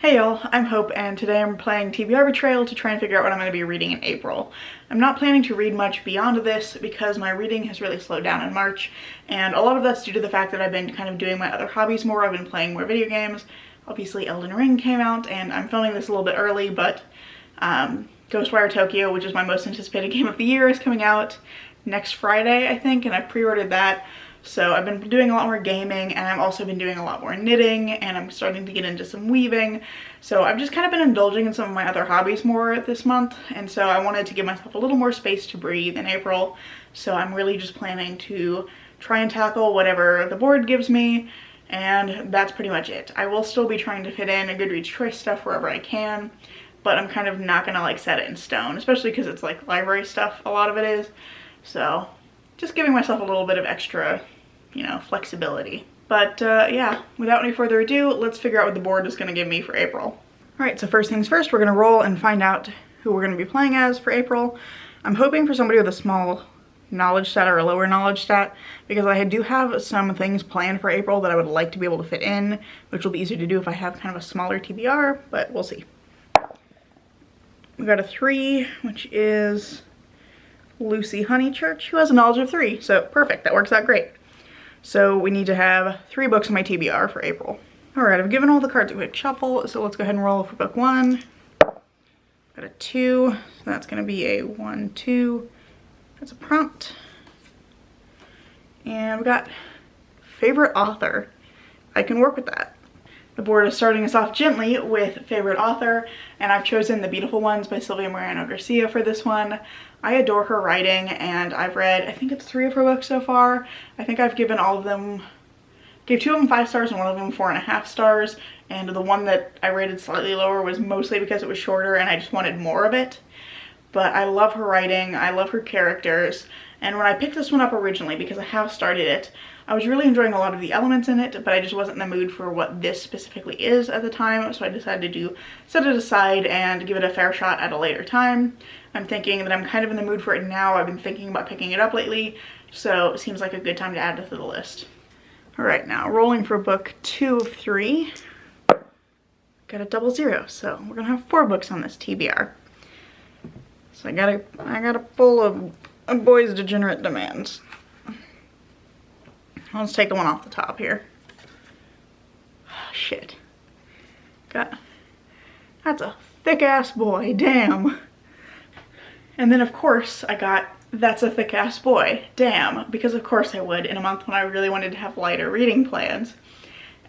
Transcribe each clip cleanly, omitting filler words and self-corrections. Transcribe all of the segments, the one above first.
Hey y'all, I'm Hope and today I'm playing TBR Betrayal to try and figure out what I'm going to be reading in April. I'm not planning to read much beyond this because my reading has really slowed down in March, and a lot of that's due to the fact that I've been kind of doing my other hobbies more. I've been playing more video games. Obviously Elden Ring came out and I'm filming this a little bit early, but Ghostwire Tokyo, which is my most anticipated game of the year, is coming out next Friday, I think, and I pre-ordered that. So I've been doing a lot more gaming, and I've also been doing a lot more knitting, and I'm starting to get into some weaving. So I've just kind of been indulging in some of my other hobbies more this month, and so I wanted to give myself a little more space to breathe in April. So I'm really just planning to try and tackle whatever the board gives me, and that's pretty much it. I will still be trying to fit in a Goodreads choice stuff wherever I can, but I'm kind of not gonna like set it in stone, especially because it's like library stuff, a lot of it is. So just giving myself a little bit of extra, you know, flexibility. But yeah, without any further ado, let's figure out what the board is going to give me for April. All right, so first things first, we're going to roll and find out who we're going to be playing as for April. I'm hoping for somebody with a small knowledge stat or a lower knowledge stat, because I do have some things planned for April that I would like to be able to fit in, which will be easier to do if I have kind of a smaller TBR, but we'll see. We got a 3, which is Lucy Honeychurch, who has a knowledge of 3, so perfect, that works out great. So we need to have 3 books on my TBR for April. All right, I've given all the cards a quick shuffle, so let's go ahead and roll for book 1. Got a 2, so that's gonna be a 1, 2. That's a prompt. And we got favorite author. I can work with that. The board is starting us off gently with favorite author, and I've chosen The Beautiful Ones by Sylvia Moreno Garcia for this one. I adore her writing, and I've read, I think it's 3 of her books so far. I think I've given all of them, gave 2 of them 5 stars and 1 of them 4.5 stars, and the one that I rated slightly lower was mostly because it was shorter and I just wanted more of it. But I love her writing, I love her characters, and when I picked this one up originally, because I have started it, I was really enjoying a lot of the elements in it, but I just wasn't in the mood for what this specifically is at the time, so I decided to set it aside and give it a fair shot at a later time. I'm thinking that I'm kind of in the mood for it now. I've been thinking about picking it up lately, so it seems like a good time to add it to the list. All right, now rolling for book 2 of 3. Got a 00, so we're gonna have 4 books on this TBR. So I got a full of boys' degenerate demands. Let's take the one off the top here. Oh, shit. That's a thick ass boy, damn. And then of course I got That's a Thick Ass Boy, damn, because of course I would in a month when I really wanted to have lighter reading plans.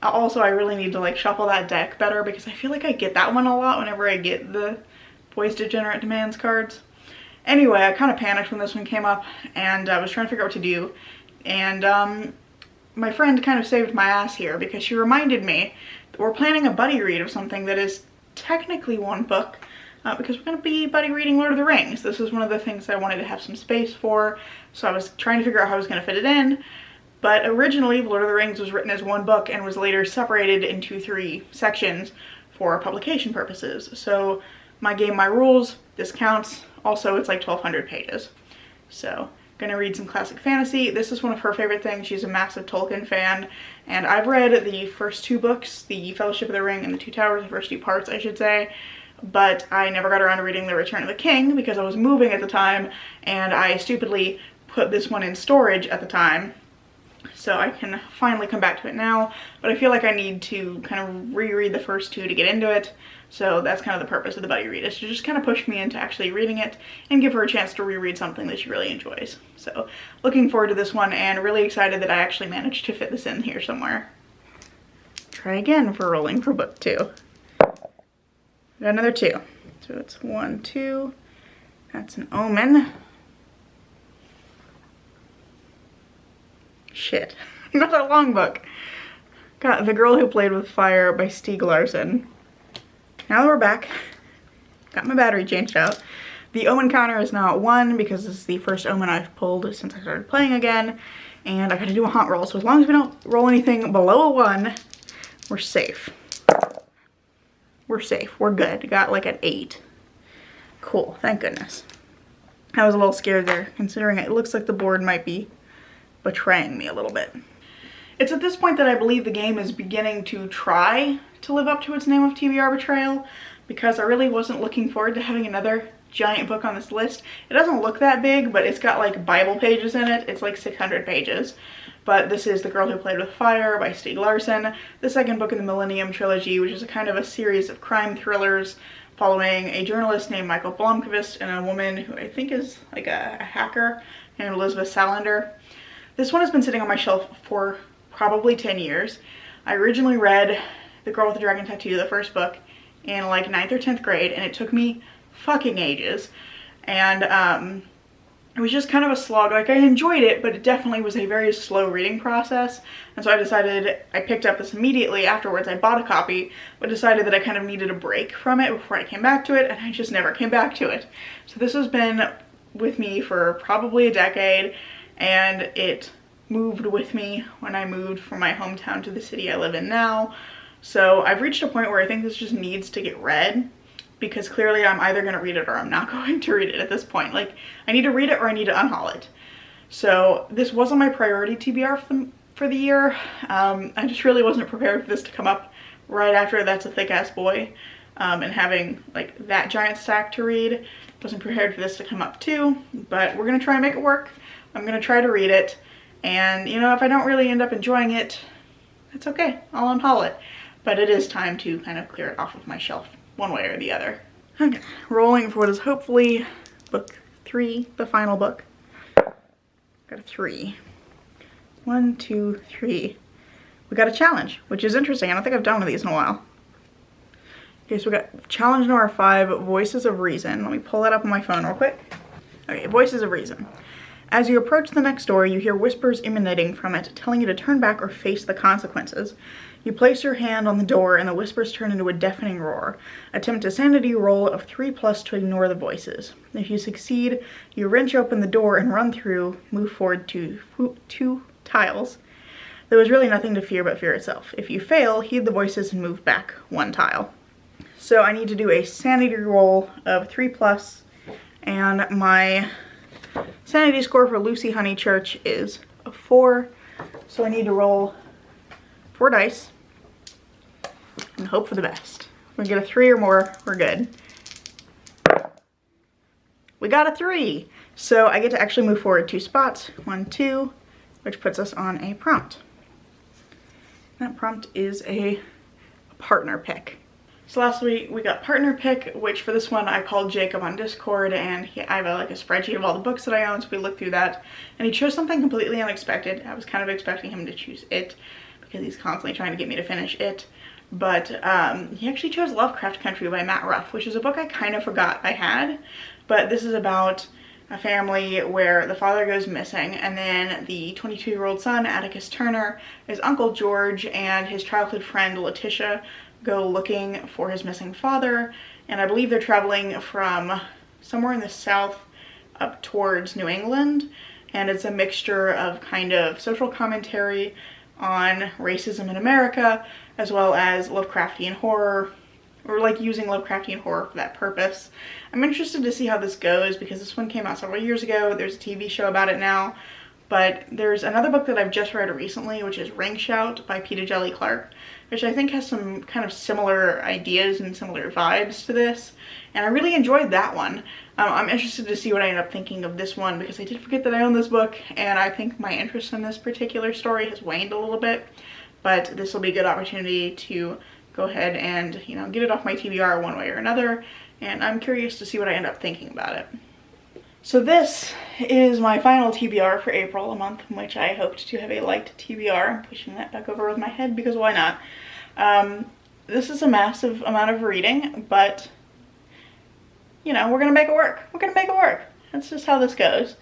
Also, I really need to like shuffle that deck better because I feel like I get that one a lot whenever I get the Boys Degenerate Demands cards. Anyway, I kind of panicked when this one came up and I was trying to figure out what to do, and my friend kind of saved my ass here because she reminded me that we're planning a buddy read of something that is technically 1 book, because we're going to be buddy reading Lord of the Rings. This is one of the things I wanted to have some space for, so I was trying to figure out how I was going to fit it in. But originally, Lord of the Rings was written as 1 book and was later separated into 3 sections for publication purposes. So my game, my rules, this counts. Also, it's like 1,200 pages. So gonna read some classic fantasy. This is one of her favorite things. She's a massive Tolkien fan, and I've read the first 2 books, the Fellowship of the Ring and the 2 Towers, the first 2 parts, I should say, but I never got around to reading The Return of the King because I was moving at the time, and I stupidly put this one in storage at the time, so I can finally come back to it now, but I feel like I need to kind of reread the first 2 to get into it. So that's kind of the purpose of the buddy read, is to just kind of push me into actually reading it and give her a chance to reread something that she really enjoys. So looking forward to this one and really excited that I actually managed to fit this in here somewhere. Try again for rolling for book 2. Got another 2. So it's 1, 2. That's an Omen. Shit, another long book. Got The Girl Who Played with Fire by Stieg Larsson. Now that we're back, got my battery changed out. The Omen counter is now at 1 because this is the first Omen I've pulled since I started playing again, and I gotta do a haunt roll, so as long as we don't roll anything below a 1, we're safe. We're safe, we're good. Got like an 8. Cool, thank goodness. I was a little scared there, considering it looks like the board might be betraying me a little bit. It's at this point that I believe the game is beginning to try to live up to its name of TBR Betrayal, because I really wasn't looking forward to having another giant book on this list. It doesn't look that big, but it's got like Bible pages in it. It's like 600 pages. But this is The Girl Who Played with Fire by Stieg Larsson, the second book in the Millennium Trilogy, which is a kind of a series of crime thrillers following a journalist named Michael Blomkvist and a woman who I think is like a hacker named Elizabeth Salander. This one has been sitting on my shelf for probably 10 years. I originally read The Girl with the Dragon Tattoo, the first book, in like 9th or 10th grade, and it took me fucking ages. And it was just kind of a slog. Like, I enjoyed it, but it definitely was a very slow reading process. And so I picked up this immediately afterwards. I bought a copy, but decided that I kind of needed a break from it before I came back to it, and I just never came back to it. So this has been with me for probably a decade, and it moved with me when I moved from my hometown to the city I live in now. So I've reached a point where I think this just needs to get read, because clearly I'm either going to read it or I'm not going to read it at this point. Like, I need to read it or I need to unhaul it. So this wasn't my priority TBR for the year. I just really wasn't prepared for this to come up right after That's a Thick-Ass Boy, and having like that giant stack to read. Wasn't prepared for this to come up too, but we're going to try and make it work. I'm going to try to read it, and you know, if I don't really end up enjoying it, it's okay. I'll unhaul it. But it is time to kind of clear it off of my shelf one way or the other. Okay, rolling for what is hopefully book 3, the final book. Got a 3. 1, 2, 3. We got a challenge, which is interesting. I don't think I've done one of these in a while. Okay, so we got challenge number 5, Voices of Reason. Let me pull that up on my phone real quick. Okay, Voices of Reason. As you approach the next door, you hear whispers emanating from it, telling you to turn back or face the consequences. You place your hand on the door and the whispers turn into a deafening roar. Attempt a sanity roll of 3+ to ignore the voices. If you succeed, you wrench open the door and run through, move forward to 2 tiles. There was really nothing to fear but fear itself. If you fail, heed the voices and move back 1 tile. So I need to do a sanity roll of 3+, and my sanity score for Lucy Honeychurch is a 4. So I need to roll 4 dice and hope for the best. If we get a 3 or more, we're good. We got a 3. So I get to actually move forward 2 spots, 1, 2, which puts us on a prompt. That prompt is a partner pick. So last week we got partner pick, which for this one I called Jacob on Discord, and I have like a spreadsheet of all the books that I own, so we looked through that, and he chose something completely unexpected. I was kind of expecting him to choose It, because he's constantly trying to get me to finish It, but he actually chose Lovecraft Country by Matt Ruff, which is a book I kind of forgot I had, but this is about a family where the father goes missing, and then the 22-year-old son, Atticus Turner, his uncle George, and his childhood friend Letitia go looking for his missing father, and I believe they're traveling from somewhere in the south up towards New England, and it's a mixture of kind of social commentary on racism in America, as well as Lovecraftian horror, or like using Lovecraftian horror for that purpose. I'm interested to see how this goes, because this one came out several years ago. There's a TV show about it now, but there's another book that I've just read recently, which is Ring Shout by Peter Jelly Clark, which I think has some kind of similar ideas and similar vibes to this, and I really enjoyed that one. I'm interested to see what I end up thinking of this one, because I did forget that I own this book, and I think my interest in this particular story has waned a little bit, but this will be a good opportunity to go ahead and, you know, get it off my TBR one way or another, and I'm curious to see what I end up thinking about it. So this is my final TBR for April, a month in which I hoped to have a light TBR. I'm pushing that back over with my head because why not? This is a massive amount of reading, but you know, we're gonna make it work. We're gonna make it work. That's just how this goes.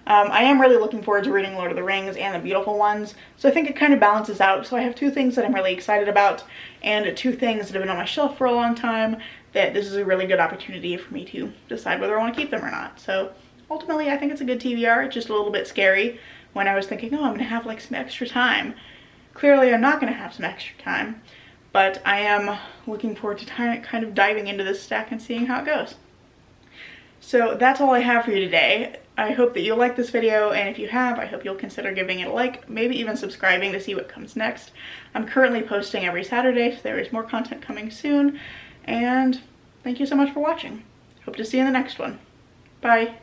I am really looking forward to reading Lord of the Rings and The Beautiful Ones, so I think it kind of balances out. So I have 2 things that I'm really excited about, and 2 things that have been on my shelf for a long time that this is a really good opportunity for me to decide whether I want to keep them or not. So ultimately, I think it's a good TBR. It's just a little bit scary when I was thinking, oh, I'm gonna have like some extra time. Clearly, I'm not gonna have some extra time, but I am looking forward to kind of diving into this stack and seeing how it goes. So that's all I have for you today. I hope that you'll like this video, and if you have, I hope you'll consider giving it a like, maybe even subscribing to see what comes next. I'm currently posting every Saturday, so there is more content coming soon, and thank you so much for watching. Hope to see you in the next one. Bye.